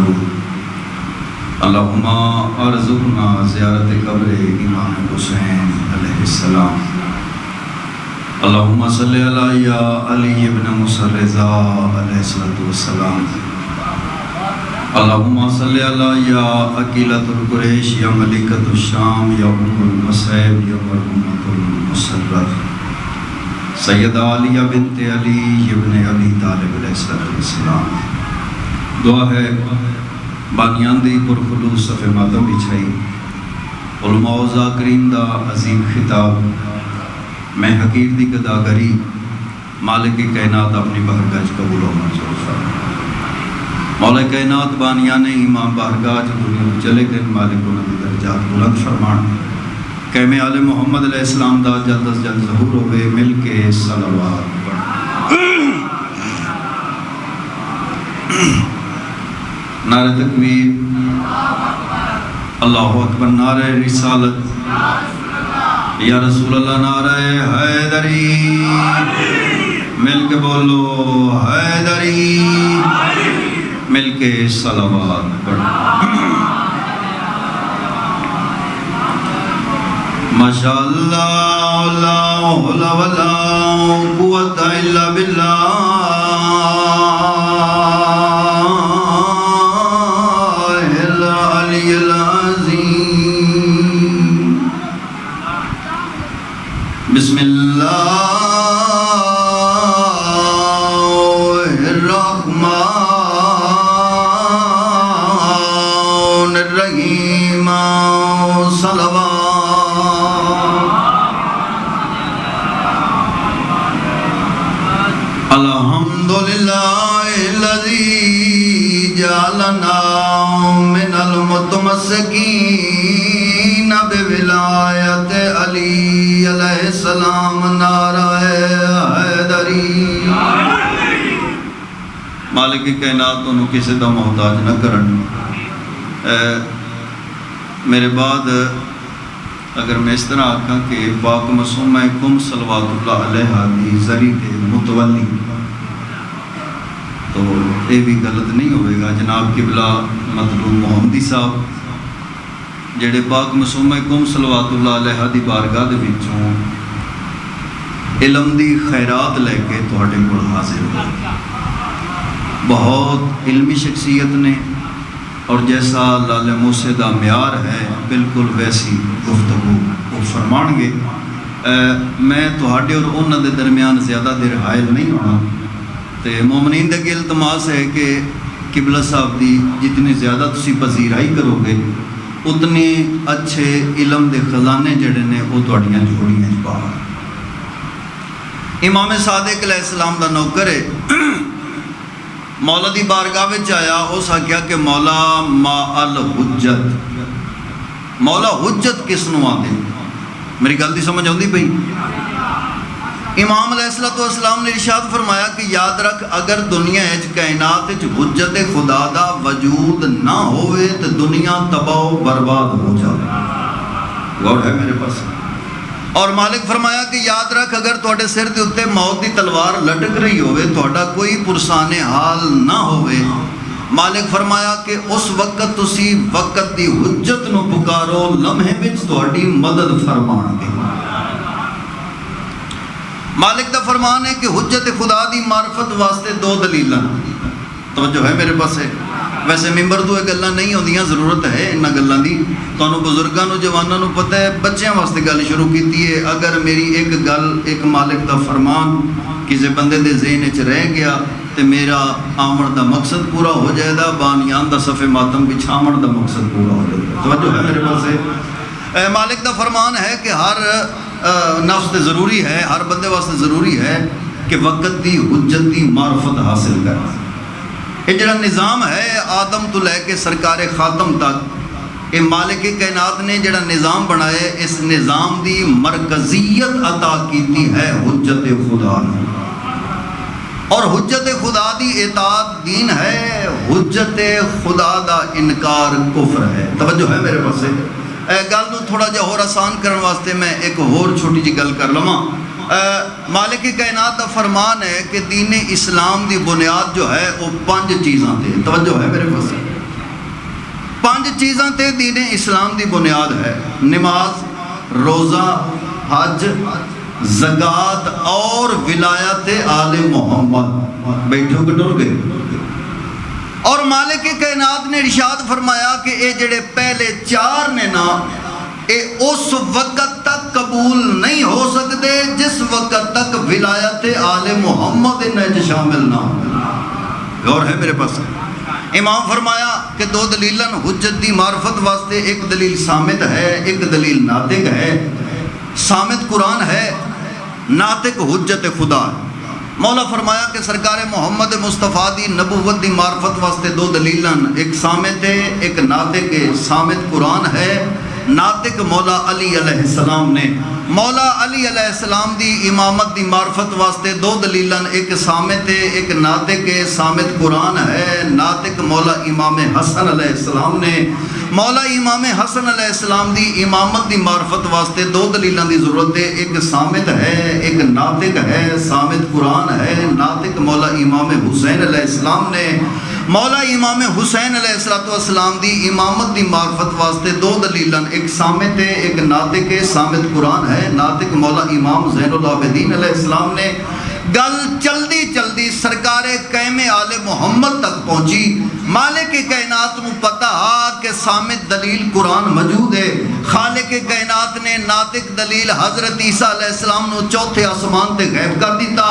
درود۔ اللہم ارزقنا زیارت قبر امام حسین علیہ السلام۔ اللہم صلی علی علی ابن مسرزہ علیہ السلام۔ اللہم صلی علی عقیلۃ القریش یا ملکۃ الشام یا ام المصیب یا مرحومۃ المسرت سیدہ علیہ بنت علی ابن علی طالب علیہ السلام۔ دعا ہے بانیان دی پرخلوص صفِ ماتم بچھائی، علماء و ذاکرین دا عظیم خطاب، میں حقیر دی گداگری مالک کائنات اپنی بارگاہ قبول و منظور فرما۔ مولا کائنات بانیان امام بارگاہ دنیا چلے گئے، مالک انہوں نے درجات بلند فرمان۔ قیم آل محمد علیہ السلام دا جلد از جلد ظہور ہوئے، مل کے صلوات پڑھ۔ نعرہ تکبیر، اللہ اکبر، نعرہ رسالت، یا رسول اللہ، نعرہ حیدری، مل کے بولو حیدری، مل کے صلوات پڑھ۔ ماشاءاللہ لا حول ولا قوت الا باللہ العلی العظیم۔ بسم اللہ الرحمن الرحیم، صلوات۔ الحمدللہ الذی جعلنا من المتمسکین بولایت علی علیہ السلام، نعرہ حیدری۔ مالک کائنات انہوں کسی دا محتاج نہ کرن۔ میرے بعد اگر میں اس طرح آکھاں کہ پاک معصومہ کم صلوات اللہ علیہ دی ذری دے متولی، تو یہ بھی غلط نہیں ہوئے گا۔ جناب قبلہ مطلوب محمدی صاحب جڑے پاک معصومہ کم صلوات اللہ علیہ دی بارگاہ دے وچوں علم دی خیرات لے کے تہاڈے کول حاضر ہوئے، بہت علمی شخصیت نے، اور جیسا لال موسیٰ دا معیار ہے بالکل ویسی گفتگو وہ فرمان گے۔ میں تہاڈے اور انہاں دے درمیان زیادہ دیر حائل نہیں ہونا، تے مومنین دے اگے التماس ہے کہ قبلہ صاحب دی جتنی زیادہ تسی پذیرائی کرو گے اتنے اچھے علم دے خزانے جڑے نے وہ تہاڈیاں جھوڑیاں وچ باہر۔ امام صادق علیہ السلام دا نوکر ہے، مولا دی بارگاہ وچ آیا، اس آکھیا کہ مولا ما الحجت، مولا حجت کس نو آندے؟ میری گل دی سمجھ آندی پئی؟ امام علیہ السلام نے ارشاد فرمایا کہ یاد رکھ اگر دنیا وچ کائنات وچ حجت خدا دا وجود نہ ہوئے تو دنیا تباہ و برباد ہو جائے۔ غور ہے میرے پاس؟ اور مالک فرمایا کہ یاد رکھ اگر تواڈے سر دے اوتے موت دی تلوار لٹک رہی ہوئے، تواڈا کوئی پرسان حال نہ ہوئے، مالک فرمایا کہ اس وقت تسی وقت دی حجت نو پکارو، لمحے وچ تواڈی مدد فرمان گے۔ مالک دا فرمان ہے کہ حجت خدا دی معرفت واسطے دو دلیلاں، توجہ ہے میرے پاس ہے؟ ویسے ممبر تو یہ گلاں نہیں ہوندیاں، ضرورت ہے انہاں گلاں دی، تانوں بزرگاں نو جواناں نو پتہ ہے، بچیاں واسطے گل شروع کیتی ہے۔ اگر میری ایک گل، ایک مالک دا فرمان کسی بندے دے ذہن وچ رہ گیا تے میرا آمن دا مقصد پورا ہو جائے گا، بانیان دا صف ماتم بچھاون دا مقصد پورا ہو جائے گا۔ توجہ ہے میرے پاس ہے؟ مالک دا فرمان ہے کہ ہر نفس تے ضروری ہے، ہر بندے واسطے ضروری ہے کہ وقت دی حجت دی معرفت حاصل کرنا۔ یہ جڑا نظام ہے آدم تو لے کے سرکار خاتم تک، یہ مالک کائنات نے جڑا نظام بنائے، اس نظام دی مرکزیت عطا کیتی ہے حجت خدا نے، اور حجت خدا دی اطاعت دین ہے، حجت خدا دا انکار کفر ہے۔ توجہ ہے میرے پاس؟ گل نو تھوڑا جہا اور آسان کرنے واسطے میں ایک اور چھوٹی جی گل کر لواں۔ مالک کائنات کا فرمان ہے کہ دین اسلام دی بنیاد جو ہے وہ 5 چیزاں تے، توجہ ہے میرے پاس؟ پانچ چیزاں تے دین اسلام دی بنیاد ہے، نماز، روزہ، حج، زکوٰۃ اور ولایت آل محمد۔ بیٹھو کہ ٹر گئے؟ اور مالک کائنات نے ارشاد فرمایا کہ اے جڑے پہلے چار نے نا، اے اس وقت تک قبول نہیں ہو سکتے جس وقت تک ولایت آل محمد انہیں شامل نہ ہو۔ اور ہے میرے پاس امام فرمایا کہ دو دلیلن حجت دی معرفت واسطے، ایک دلیل سامت ہے، ایک دلیل ناطق ہے۔ سامت قرآن ہے، ناطق حجت خدا ہے۔ مولا فرمایا کہ سرکار محمد مصطفیٰ دی نبوت دی معرفت واسطے دو دلیلن، ایک سامت ہے ایک ناطق ہے۔ سامت قرآن ہے، ناطق مولا علی علیہ السلام نے۔ مولا علی علیہ السلام دی امامت دی معرفت واسطے دو دلیلن، ایک سامت ہے ایک ناطق ہے۔ سامت قرآن ہے، ناطق مولا امام حسن علیہ السلام نے۔ مولا امام حسن علیہ السلام دی امامت دی معرفت واسطے دو دلیلن دی ضرورت ہے، ایک سامت ہے ایک ناطق ہے۔ سامت قرآن ہے، ناطق مولا امام حسین علیہ السلام نے۔ مولا امام حسین علیہ السلام دی امامت دی معرفت واسطے دو دلیلن، ایک سامت ہے ایک ناطق ہے۔ سامت قرآن ہے، ناطق مولا امام زین العابدین علیہ السلام نے۔ گل چلدی چلدی سرکار قائم آل محمد تک پہنچی۔ مالک کائنات کو پتہ کہ سامت دلیل قرآن موجود ہے، خالق کائنات نے ناطق دلیل حضرت عیسیٰ علیہ السلام نو چوتھے آسمان تے غائب کر دیتا۔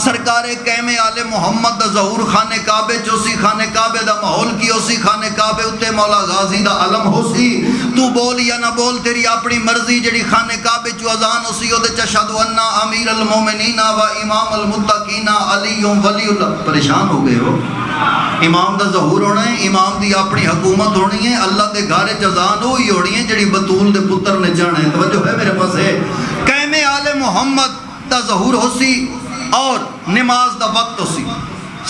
سرکار قائم آل محمد دا ظہور خانے کعبے چوسی، خانے کعبے دا ماحول کی ہوسی، خانے کعبے اتے مولا غازی دا علم ہوسی۔ تو بول یا نہ بول تیری اپنی مرضی، جڑی خانے کعبے چو اذان ہوسی او دے چشہد انا امیر المومنین و امام المتقین علی ولی اللہ۔ پریشان ہو گئے ہو؟ امام دا ظہور ہونا ہے، امام دی اپنی حکومت ہونی ہے، اللہ دے گھر اذان ہوئی ہونی ہے جڑی بطول دے پتر نے جانا ہے۔ توجہ ہے میرے پاس ہے؟ قائم آل محمد دا ظہور ہوسی اور نماز دا وقت ہوسی۔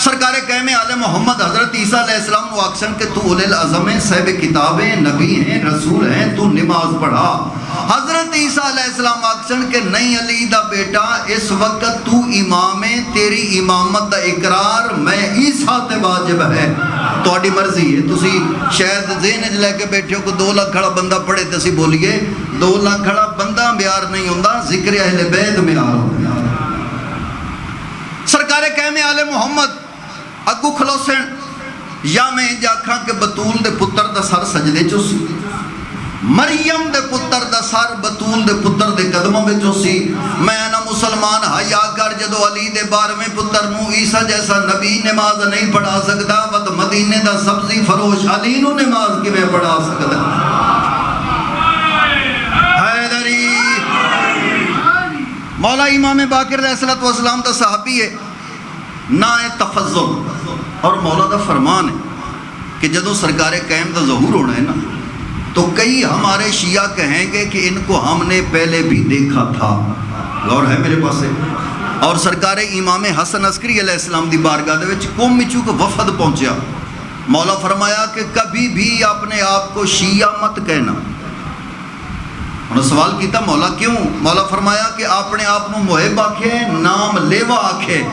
سرکار قائم آل محمد حضرت عیسیٰ علیہ السلام کو آکشن کہ تو اولے العظم ہیں، صاحب کتابیں، نبی ہیں، رسول ہیں، تو نماز پڑھا۔ حضرت عیسیٰ علیہ السلام آکشن کہ نہیں علی دا بیٹا، اس وقت تو امام ہے، تیری امامت دا اقرار میں عیسیٰ تے واجب ہے، تو اڈی مرضی ہے۔ تسی شاید ذہن لے کے بیٹھے ہو کہ 2 لاکھ کھڑا بندہ پڑھے تے اسی بولیے 2 لاکھ کھڑا بندہ بیار نہیں ہوندا، ذکر اہل بیت بیار ہوندا۔ سرکار قائم آل محمد اگو کھلوسن یا میں جاکھاں کہ بطول دے پتر دا سر سجدے چوسی، مریم دے پتر دا سر بطول دے پتر دے قدموں میں چوسی۔ میں انا مسلمان حیا کر جدو علی دے 12ویں پتر نو عیسیٰ جیسا نبی نماز نہیں پڑھا سکتا، ود مدینے دا سبزی فروش علی نو نماز کی میں پڑھا سکتا۔ حیدری مولا امام باقر علیہ السلام دا صحابی ہے، نا تفضل، اور مولا دا فرمان ہے کہ جدو سرکار قائم دا ظہور ہونا ہے نا، تو کئی ہمارے شیعہ کہیں گے کہ ان کو ہم نے پہلے بھی دیکھا تھا۔ غور ہے میرے پاس ہے؟ اور سرکار امام حسن عسکری علیہ السلام دی بارگاہ دے وچ قوم وچوں کو وفد پہنچیا۔ مولا فرمایا کہ کبھی بھی اپنے آپ کو شیعہ مت کہنا۔ انہوں نے سوال کیتا مولا کیوں؟ مولا فرمایا کہ اپنے آپ کو محب آکھے، نام لیوا آکھے۔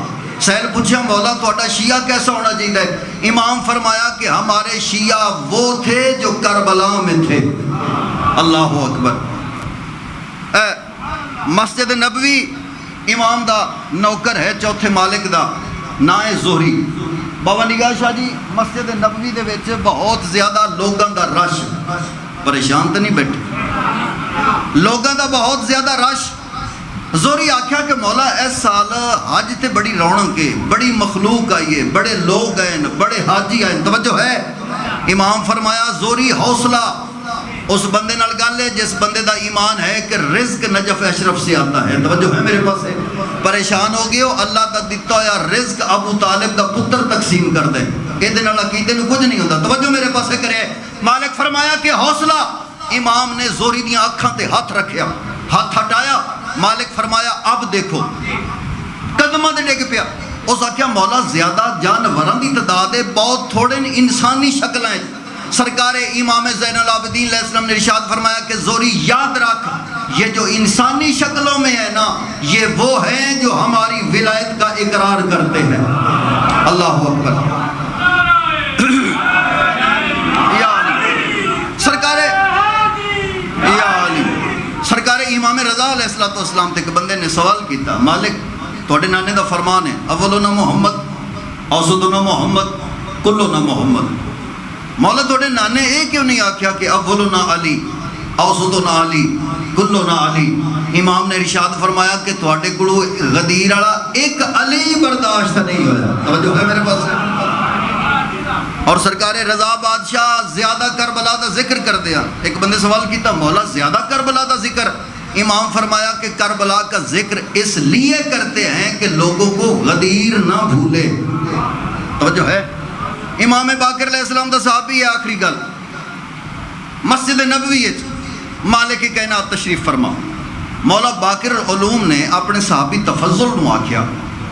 سہل پوچھا مولا توڑا شیعہ کیسا ہونا چاہیے؟ امام فرمایا کہ ہمارے شیعہ وہ تھے جو کربلا میں تھے۔ اللہ اکبر۔ مسجد نبوی امام دا نوکر ہے چوتھے مالک دا نائے زہری۔ بابا نگاہ شاہ جی مسجد نبوی دے وچ بہت زیادہ لوگاں دا رش، پریشان تو نہیں بیٹھے، لوگاں دا بہت زیادہ رش۔ زوری آکھیا کہ مولا اس سال حج تے بڑی رونق ہے، بڑی مخلوق آئی ہے، بڑے لوگ آئے، بڑے حاجی آئے، توجہ ہے؟ امام فرمایا زوری حوصلہ اس بندے نال گل ہے جس بندے دا ایمان ہے کہ رزق نجف اشرف سے آتا ہے۔ توجہ ہے میرے پاس ہے؟ پریشان ہو گئے ہو، اللہ دا دتا ہویا رزق ابو طالب دا پتر تقسیم کر دے، یہ نال عقیدے میں کچھ نہیں ہوتا۔ توجہ میرے پاس ہے کرے؟ مالک فرمایا کہ حوصلہ۔ امام نے زوری دیاں اکھاں تے ہاتھ رکھیا، ہاتھ ہٹایا، مالک فرمایا اب دیکھو، قدمہ دے ڈگ پیا۔ اس آکھیا مولا زیادہ جانوراں دی تعداد ہے، بہت تھوڑے انسانی شکلیں ہیں۔ سرکار امام زین العابدین علیہ السلام نے ارشاد فرمایا کہ زوری یاد رکھ، یہ جو انسانی شکلوں میں ہے نا، یہ وہ ہیں جو ہماری ولایت کا اقرار کرتے ہیں۔ اللہ اکبر۔ والسلام تے ایک بندے نے سوال کیتا، مالک تھوڑے نانے دا فرمان ہے اولنا محمد اوسطنا محمد کلنا محمد، مولا تھوڑے نانے اے کیوں نہیں آکھیا کہ اولنا علی اوسطنا علی کلنا علی؟ امام نے ارشاد فرمایا کہ تھوڑے کڑو غدیر والا ایک علی برداشت نہیں ہویا۔ توجہ ہے میرے پاس؟ اور سرکار رضا بادشاہ زیادہ کربلا دا ذکر کر دیا۔ ایک بندے سوال کیتا، مولا زیادہ کربلا دا ذکر؟ امام فرمایا کہ کربلا کا ذکر اس لیے کرتے ہیں کہ لوگوں کو غدیر نہ بھولے۔ توجہ ہے؟ امام باقر علیہ السلام دا صحابی ہے۔ آخری گل، مسجد نبوی مالک کائنات تشریف فرما، مولا باقر العلوم نے اپنے صحابی تفضل نو آکھیا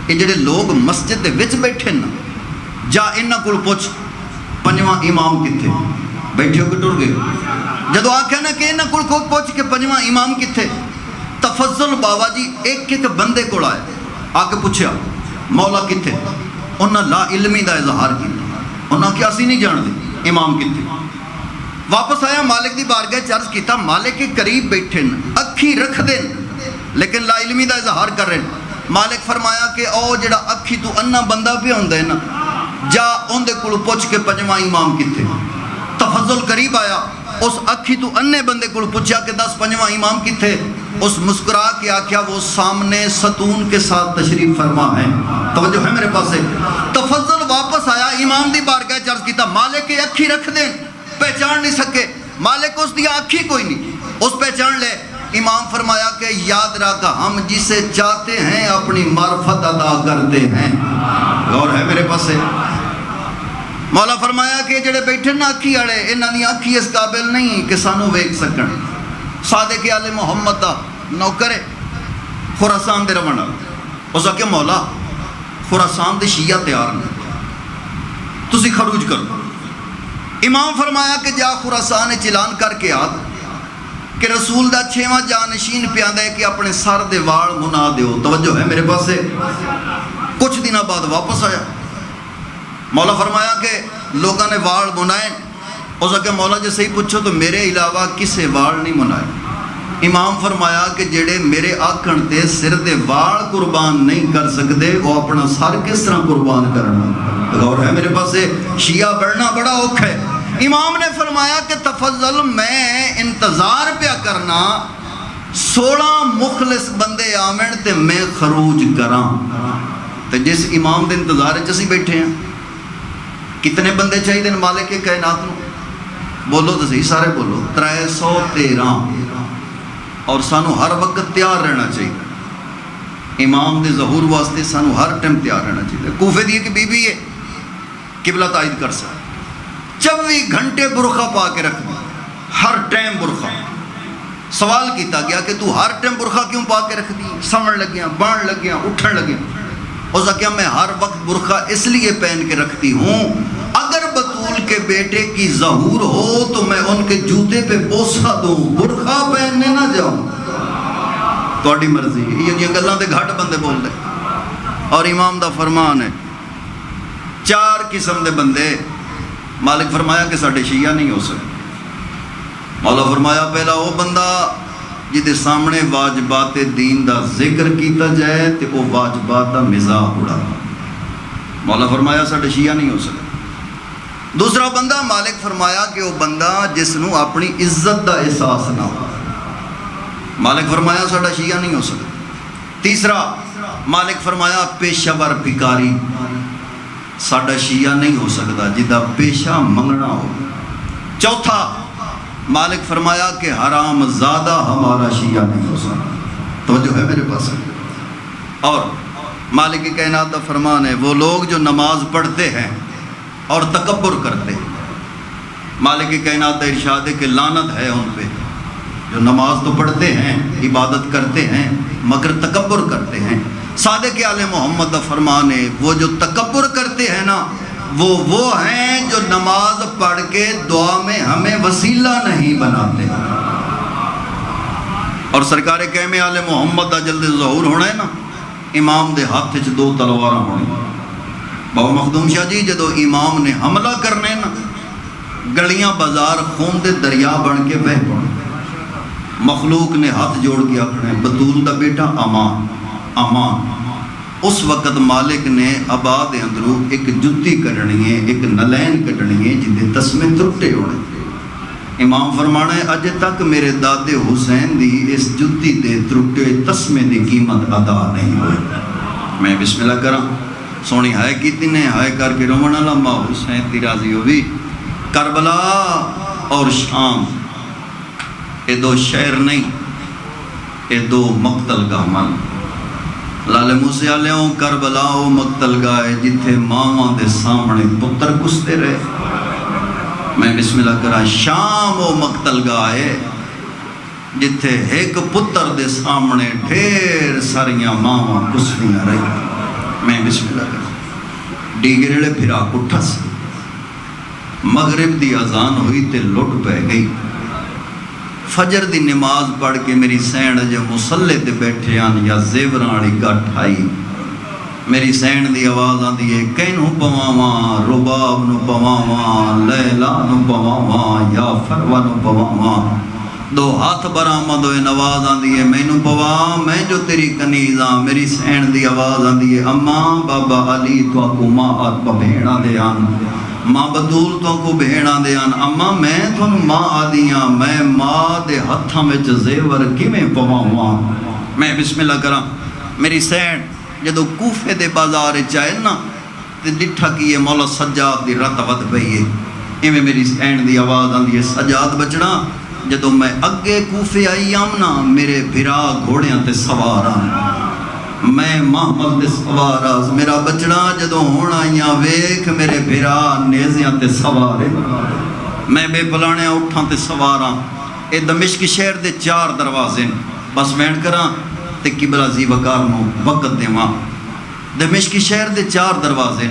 کہ جڑے لوگ مسجد دے وچ بیٹھے نا، جا انہاں کول پوچھ پنجواں امام کتھے؟ بیٹھے ہو کہ ٹر گئے؟ جدو آکھیا نا کہ انہاں کول پوچھ کہ پنجواں امام کتھے، تفضل بابا جی ایک ایک بندے کول آئے، آ کے پوچھیا مولا کتھے؟ انہاں لا علمی دا اظہار کیتا، انہاں کیا اسی نہیں جاندے امام کتھے؟ واپس آیا مالک دی بارگاہ چرچ کیتا، مالک کے قریب بیٹھے اکھی رکھ دیں لیکن لا علمی دا اظہار کر رہے ہیں۔ مالک فرمایا کہ او جڑا اکھی تو انہ بندہ بھی ہوندے نا، جا ان دے کول پوچھ کے پنجواں امام کتھے؟ تفضل قریب آیا، اس اکھی تو انہ بندے کول پوچھا کہ 10 پنجواں امام کتھے؟ اس مسکرا کے آکھیا وہ سامنے ستون کے ساتھ تشریف فرما ہے۔ توجہ ہے میرے پاس ہے؟ تفضل واپس آیا امام دی بارگاہ چرچ کیتا، مالک کے اکھی رکھ دیں، پہچان نہیں سکے، مالک اس دیا آنکھی کوئی نہیں، اس پہچان لے۔ امام فرمایا کہ یاد رکھا ہم جسے چاہتے ہیں اپنی معرفت ادا کرتے ہیں۔ غور ہے میرے پاس ہے؟ مولا فرمایا کہ جڑے بیٹھے نا آنکھی آڑے، انہاں دی آنکھی اس قابل نہیں کہ سانو ویکھ سکن۔ صادق آل محمد دا نوکر ہے، خراسان دے رہن والا، اس آکھیا مولا خراسان دے شیعہ تیار نے، تسی خروج کرو۔ امام فرمایا کہ جا خراسان اعلان کر کے آ کہ رسول دا 6واں جانشین پیاندا ہے کہ اپنے سر دے وال منا دیو۔ توجہ ہے میرے پاس ہے؟ کچھ دنوں بعد واپس آیا، مولا فرمایا کہ لوگوں نے وال منائے، اس کہ مولا جی صحیح پوچھو تو میرے علاوہ کسے وال نہیں منائے؟ امام فرمایا کہ جڑے میرے آکھن تے سر دے وال قربان نہیں کر سکتے وہ اپنا سر کس طرح قربان کرنا؟ غور ہے میرے پاس ہے؟ شیعہ بڑھنا بڑا اوکھا ہے۔ امام نے فرمایا کہ تفضل میں انتظار پیا کرنا 16 مخلص بندے آمن تے میں خروج کراں، تے جس امام دے انتظار چ اسی بیٹھے ہیں۔ کتنے بندے چاہیے مالک کے کائنات نو؟ بولو تو صحیح، سارے بولو۔ 313۔ اور سانو ہر وقت تیار رہنا چاہیے، امام دے ظہور واسطے سانو ہر ٹائم تیار رہنا چاہیے۔ کوفے دی ایک بی بی ہے، قبلہ تائید کر سکتا، 24 گھنٹے برخہ پا کے رکھ دی، ہر ٹائم برخہ۔ سوال کیتا گیا کہ تو ہر ٹائم برخہ کیوں پا کے رکھ دی؟ سمن لگیاں، بان لگیاں، اٹھن لگیاں۔ اس کہا میں ہر وقت برخہ اس لیے پہن کے رکھتی ہوں اگر بطول کے بیٹے کی ظہور ہو تو میں ان کے جوتے پہ بوسہ دوں، برخہ پہننے نہ جاؤں۔ تھوڑی مرضی، یہ گلاں دے گھٹ بندے بول دے۔ اور امام دا فرمان ہے 4 قسم دے بندے مالک فرمایا کہ ساڈے شیعہ نہیں ہو سکتے۔ مولا فرمایا پہلا وہ بندہ جدے سامنے واجبات دین دا ذکر کیتا جائے تے وہ واجبات دا مزاح اڑا۔ مولا فرمایا ساڈے شیعہ نہیں ہو سکتے۔ دوسرا بندہ مالک فرمایا کہ وہ بندہ جس نو اپنی عزت دا احساس نہ ہو، مالک فرمایا ساڈا شیعہ نہیں ہو سکتا۔ تیسرا مالک فرمایا پیشہ ور بھکاری، ساڈا شیعہ نہیں ہو سکتا جدا پیشہ منگنا ہو۔ چوتھا مالک فرمایا کہ حرام زادہ ہمارا شیعہ نہیں ہو سکتا۔ توجہ ہے میرے پاس؟ اور مالک کائنات کا فرمان ہے وہ لوگ جو نماز پڑھتے ہیں اور تکبر کرتے ہیں، مالک کائنات کا ارشاد ہے کہ لعنت ہے ان پہ جو نماز تو پڑھتے ہیں، عبادت کرتے ہیں مگر تکبر کرتے ہیں۔ صادق آل محمد کا فرمان ہے وہ جو تکبر کرتے ہیں نا وہ ہیں جو نماز پڑھ کے دعا میں ہمیں وسیلہ نہیں بناتے۔ اور سرکار قائم آل محمد دا جلد ظہور ہونا ہے نا، امام دے ہاتھ چ 2 تلواراں ہونی۔ بابا مخدوم شاہ جی جدو امام نے حملہ کرنے نا، گلیاں بازار خون دے دریا بن کے بہ پڑ، مخلوق نے ہاتھ جوڑ کے آخنا ہے بطول دا بیٹا امان امان. اس وقت مالک نے ابا دے اندروں ایک جتی کڈنی ہے، ایک نلین کڈنی ہے جدے تسمے ترٹے ہونے. امام فرمانا ہے اج تک میرے دادے حسین دی اس جتی دے ترٹے تسمے دی قیمت ادا نہیں ہوئی. میں بسم اللہ کراں سونی ہائے کیتی نے ہائے کر کے رومن والا ماں حسین دی راضی ہوئی. کربلا اور شام یہ دو شہر نہیں، یہ دو مقتل گاہ من. لال موسیٰ علیہوں کربلا و مقتل گاہ جتھے ماما دے سامنے پتر کستے رہے. میں بسم اللہ کرا شام و مقتل گاہ ہے جتھے ایک پتر دے سامنے ڈھیر ساریاں ماما کسنیاں رہی. میں بسم اللہ کرا ڈیگرے پھرا کٹھس مغرب دی اذان ہوئی تے لٹ پہ گئی. فجر دی نماز پڑھ کے میری سین جو مسلے تے بیٹھے آن یا زیوراں والی گٹھ آئی. میری سین دی آواز آندی ہے کینوں پواواں رباب نو پواواں لیلا نو پواواں یا فروا نو پواواں. دو ہاتھ برآمد ہوئے آواز آندی ہے مینوں پوا میں جو تیری کنیز ہاں. میری سین دی آواز آندی ہے اماں بابا علی تو کو ماں آت بھیڑاں دے آن ماں بدول تو کو بھیڑاں دے آن. اماں میں تھانوں ماں آدیاں میں ماں دے ہتھاں وچ زیور کیویں پواواں. میں بسم اللہ کراں میری سین جدو کوفے دے بازار چائے نا تے ڈٹھا کی یہ مولا سجاد دی رت ود پئی ہے. ایویں میری سین دی آواز آندی ہے سجاد بچڑا جدو میں اگے کوفے آئی آمنا میرے بھرا گھوڑیاں تے سوار آن میں محمد دے سوار آز. میرا بچڑا جدو ہونا یا ویکھ میرے بھرا نیزیاں تے سوارے میں بے پلانے اٹھاں تے سواراں. اے دمشق شہر دے 4 دروازے بس وینڈ کراں تے قبلہ زی وقار نو وقت دے ماں. دمشق شہر دے 4 دروازے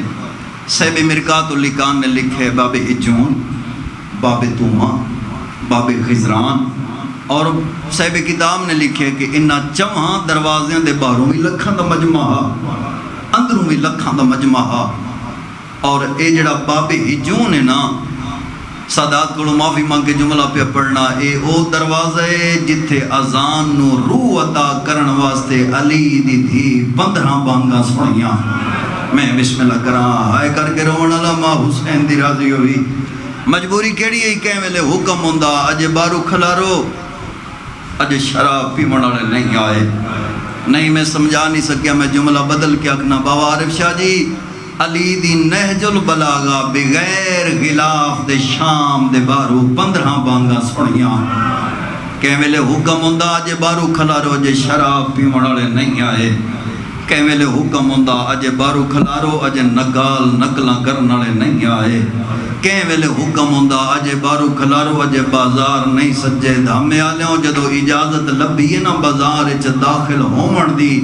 صاحب مرکات الکان نے لکھے باب اجون باب توما باب خزران اور صاحب کتاب نے لکھے کہ انہا چوہاں دروازیاں دے باہروں میں لکھاں دا مجمع اندروں میں لکھاں دا مجمع. اور اے جڑا باب ہجون ہے نا سادات کو معافی مانگ کے جملہ پہ پڑھنا اے او دروازے جتھے اذان نو روح عطا کرن واسطے علی دی تھی 15 بانگاں سنیاں. میں بسم اللہ کراں ہائے کر کے رومن والا ماں حسین دی راضی ہوئی. مجبوری کیڑی ہے کہ ویلے حکم ہوندا اج بارو کھلارو اج شراب پیون والے نہیں آئے. نہیں میں سمجھا نہیں سکیا میں جملہ بدل کے آکھنا بابا عارف شاہ جی علی دی نہج البلاغہ بغیر غلاف دے شام دے بارو 15 بانگاں سنیاں. کہ ویلے حکم ہوندا اج بارو کھلارو اج شراب پیون والے نہیں آئے. کہ ویلے حکم ہوندا اج بارو کھلارو اج نگال نقلاں کرن والے نہیں آئے. کہ ویلے حکم ہوندا اج بارو کھلارو اج بازار نہیں سجے. دھامے آلیوں جدو اجازت لبھی ہے نا بازار اچ داخل ہون دی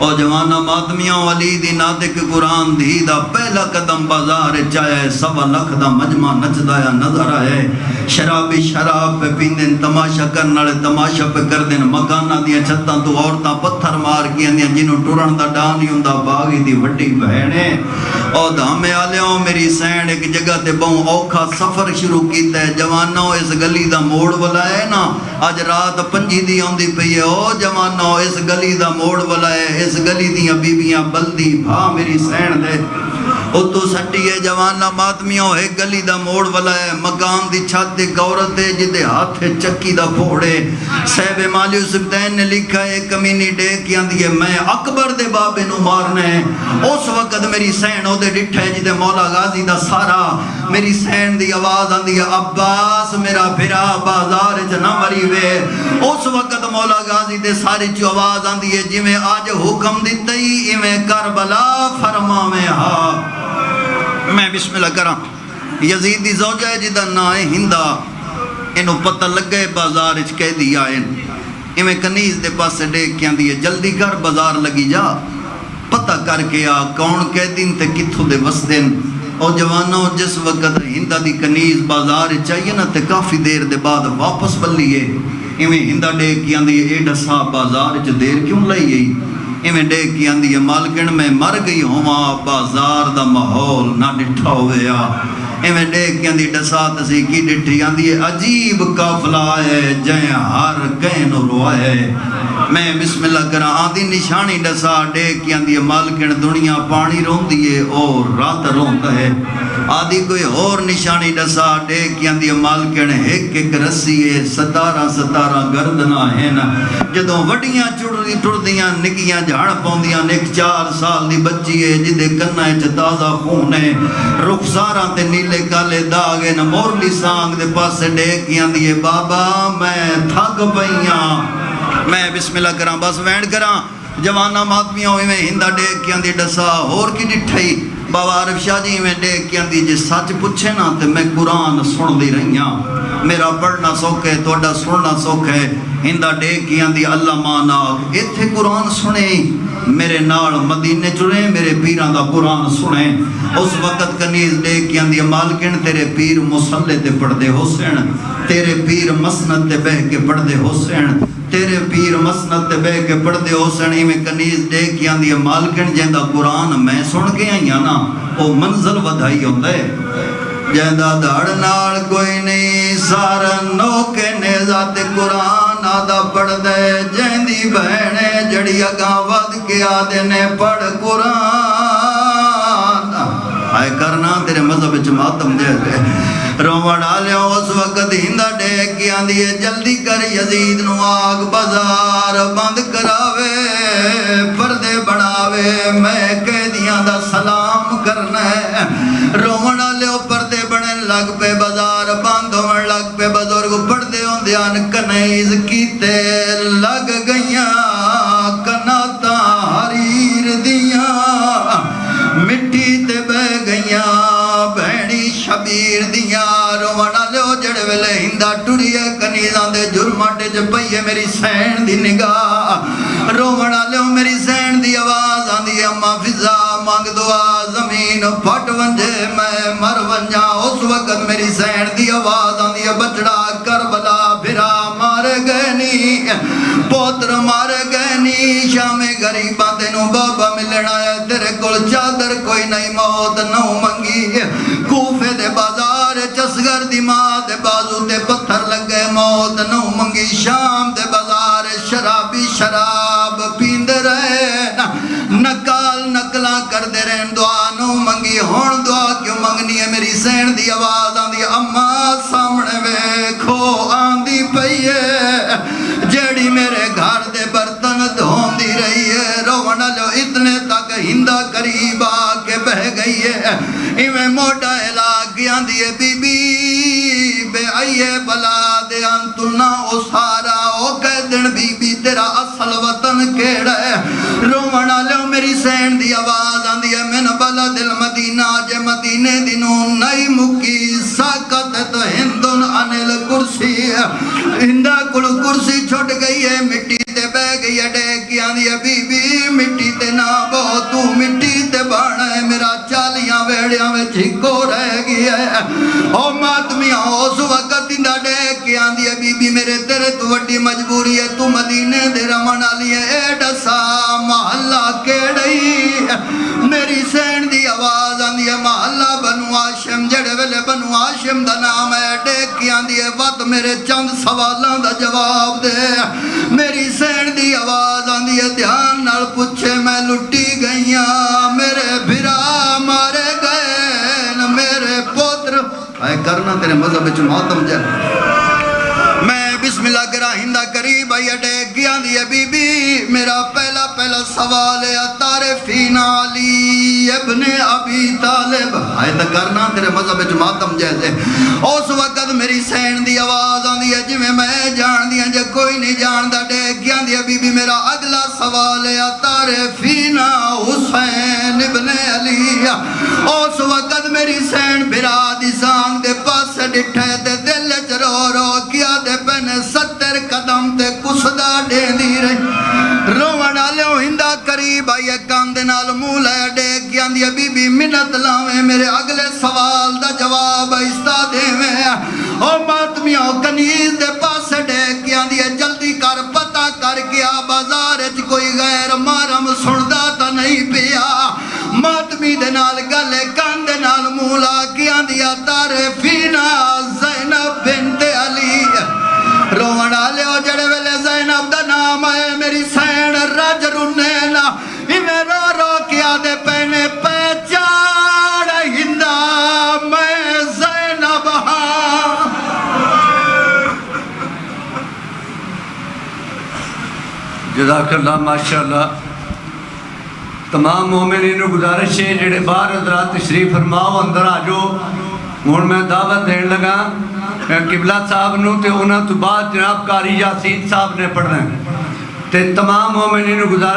او جوانا ماتمیاں ولی دی ناطق قرآن دی دا پہلا قدم بازار چایا ہے. 1.25 لاکھ دا مجمع نچدایا نظر آئے. شرابی شراب پہ پیندن تماشا کرن والے تماشا پہ کردن. مکانہ دیاں چھتاں تو عورتاں پتھر مار گیاں دیاں جنوں ٹرن دا ڈان نہیں ہوندا باغی دی وڈی بہنے. او دھامے آلیوں میری سین ایک جگہ تے بہوں اوکھا سفر شروع کیتا ہے. جوانوں اس گلی دا موڑ والا ہے نا اج رات 5 دی آندی پئی ہے. او جوانوں اس گلی دا موڑ والا ہے. اس گلی دیاں بیبیاں بلدی بھا میری سین دے او تو سٹی ہے. جوانا ماتمیوں ایک گلی دا موڑ والا ہے. مکان دی چھت ایک عورت ہے جدے ہاتھ چکی دا پھوڑے. صاحب مالی سبتین نے لکھا ہے کمینی ڈیک آندی ہے میں اکبر دے بابے نو مارنے. اس وقت میری سین او دے ڈٹھے جدے مولا غازی دا سارا. میری سین دی آواز آندی ہے عباس میرا بھرا بازار چ نہ مری وے. اس وقت مولا غازی دے ساری چ آواز آندی ہے جویں آج حکم دتئی ایویں کربلا فرماویں ہا. میں بسم اللہ کراں یزید دی زوجہ ہے جدا نا ہے ہندا. انہوں پتہ لگ گئے بازار اچ کہہ دی آئے ایویں کنیز دے پاس ڈیک کے آندی ہے جلدی کر بازار لگی جا پتہ کر کے آ کون کہہ دین تے کتھوں دے وس دین. او جوانوں جس وقت ہندا دی کنیز بازار چاہیے نا تے کافی دیر دے بعد واپس بلیے. ایویں ہندا ڈیک کے آندی ہے ایڈا سا بازار اچ دیر کیوں لئی گئی. ایویں ڈیک کی آندی ہے مالکن میں مر گئی ہواں بازار دا ماحول نہ ڈٹھا ہویا. ایویں دیکھ کے آندی ڈسات سی کی ڈٹھی آندی ہے عجیب قافلہ ہے جائیں ہر کہیں نو روائے میں بسم اللہ کرا آندی نشانی ڈسا دیکھ کے آندی ہے مالکن دنیا پانی رون دیئے اور رات رونتا ہے آدھی کوئی اور نشانی ڈسا دیکھ کے آندی ہے مالکن ایک ایک رسی ہے ستارہ ستارہ گردنا ہے نا جدوں وڈیاں ٹردیاں نکیاں جھاڑ پوندیاں نیک 4 سال دی بچی ہے جدے کنہ تازہ خون ہے رخساراں تے نیلے کالے داغے نہ مورلی سانگ دے پاسے ڈیکیاں دیئے بابا میں تھک پئیاں میں بسم اللہ کراں بس وینڈ کراں جوانہ ماتمیاں ہوئی میں ہندہ ڈیکیاں دی ڈسا اور کی ڈٹھائی بابا عارف شاہ جی میں ڈیکیاں دی جے سچ پوچھے نا تے میں قرآن سن دی رہیاں میرا پڑھنا سوکھ ہے توڑا سننا سوکھ ہے ہندہ ڈیکیاں دی اللہ ماناک ایتھے قرآن سنے میرے نال مدینے چڑے میرے پیران دا قرآن سنے اس وقت کنیز ڈیکیاں دی مالکن تیرے پیر مسلح تے پڑھ دے حسین تیرے پیر مسند تے بہ کے پڑھ دے حسین تیرے پیر مسند تے بہ کے پڑھ دے حسین میں کنیز ڈیکیاں دی مالکن جیندہ قرآن میں سن کے آئیاں نا او منزل ودھائی ہوندہ ہے جیندہ دھڑ نال کوئی نہیں سارنو کے نیزات قرآن آدھا پڑھ دے جیندی بہنے جڑی اگاں ود کے آدھے نے پڑھ قرآن آئے کرنا تیرے مذہب جماعتم جیسے روڑ آلیوں اس وقت ہندہ ڈیکیاں دیئے جلدی کر یزید نو آگ بازار بند کراوے پردے بڑھاوے میں قیدیاں دا سلام کرنا ہے روڑ آلیوں پردے بڑھنے لگ پہ بازار بند ہونے لگ پہ بزرگ پردے ہوں دیان کنیز کیتے لگ گئیاں کناتا حریر دیاں مٹی تے بہ گئیاں بہنی شبیر دیاں رونا لیو جڑ ویلے ہندہ ٹوڑیے کنیزاں دے جرماٹے چ پئیے میری سین دی نگاہ رونا لیو میری سین دی آواز آندی اماں فضا مانگ دعا زمین پھٹ ونجے میں مر ونجا اس وقت میری سین دی آواز آندی بچڑا کربلا بھرا مارے گئے نی پوتر مارے گئے نی شام غریباں تینوں بابا ملنا ہے تیرے کول چادر کوئی نہیں موت نو منگی کوفے دے بازار چسگر دی ماں دے بازو تے پتھر لگے موت نو منگی شام دے بازار شرابی شراب پیندے رہے نکال نکلاں کر دے رہن دعا نو منگی ہون دعا کیوں منگنی ہے میری سین دی آواز آندی اماں سامنے ویکھو آندی پئیے جیڑی میرے گھر دے برتن دھون دی رہی ہے رونا جو اتنے تک ہندہ قریب آکے بہ گئی ہے ایویں موٹا علاق گیاں دیئے بی بی بے آئیے بلا دے انتنا او سارا او قیدن بی بی تیرا اصل وطن کیڑا ہے رونا لو میری سین دی آواز آن دیئے من بلا دل مدینہ جے مدینے دنوں نئی مکی ساکت تو ہندن انل کرسی ہندہ کل کرسی چھوٹ گئی ہے مٹی تے بہ گئی ہے ڈیکیاں دیئے بی بی مٹی تے نہ بہو تو مٹی تے بانا ہے میرا چالیاں ویڑیاں میں جھکو رہ گیا ہے او ماتمیاں اس وقت ہندہ ڈیکیاں دیئے بی بی میرے تیرے تو وڈی مجبوری ہے تو مدینے دے رمان آلی ہے اے ڈسا محلہ کیڑئی میری سین دی آواز آندی ہے محلہ بنو آشم جڑے ویلے بنو آشم دا نام ہے ڈیکیاں دیئے وقت میرے چند سوالان دا جواب دے میری سین دی آواز آندی ہے دھیان نال پوچھے میں لٹی گئیاں میرے بھرا مارے گئے میرے پوتر اے کرنا تیرے مذہب وچ ماتم جا میں بسم اللہ کرا ہندہ قریب آئی ڈیکیاں دیئے بی بی میرا پہلا سوال ہے تعریفین علی ابن ابی طالب آئے تا کرنا تیرے مذہب جماعتم جیسے اس وقت میری سین دی آواز آن دیا جی میں جان دیا جے کوئی نہیں جان دا ڈیکیاں دیا بی بی میرا اگلا سوال ہے تعریفین حسین ابن علی اس وقت میری سین بھرا دی سانگ دے پاس ڈٹھے دے دل چرو رو کیا دے پہنے 70 قدم تے کسدہ دے دی رہی روان آلیوں ہندہ قریب آئیے کاندے نال مولے ڈیکیاں دیا بی بی منت لاویں میرے اگلے سوال دا جواب ایستا دے میں او ماتمیوں کنیز دے پاس ڈیکیاں دیا جلدی کر پتہ کر کیا بازارج کوئی غیر مارم سندہ تا نہیں پیا ماتمی دے نال گلے کاندے نال مولا کیاں دیا تا رومن آلیو جڑے ویلے زینب دا نام ہے میری سین رج رنینا میں رو رو کیا دے پہنے پہچان ہندہ میں زینب ہاں جزاک اللہ ماشاءاللہ تمام مومنین کو گزارش ہے جڑے باہر حضرات تشریف فرماؤ اندر آجو ہوں میں دعوت دین لگا قبلہ صاحب نو تے انہاں تو بعد جناب قاری یاسین صاحب نے پڑھنا ہے تے تمام مومنین کو گزارش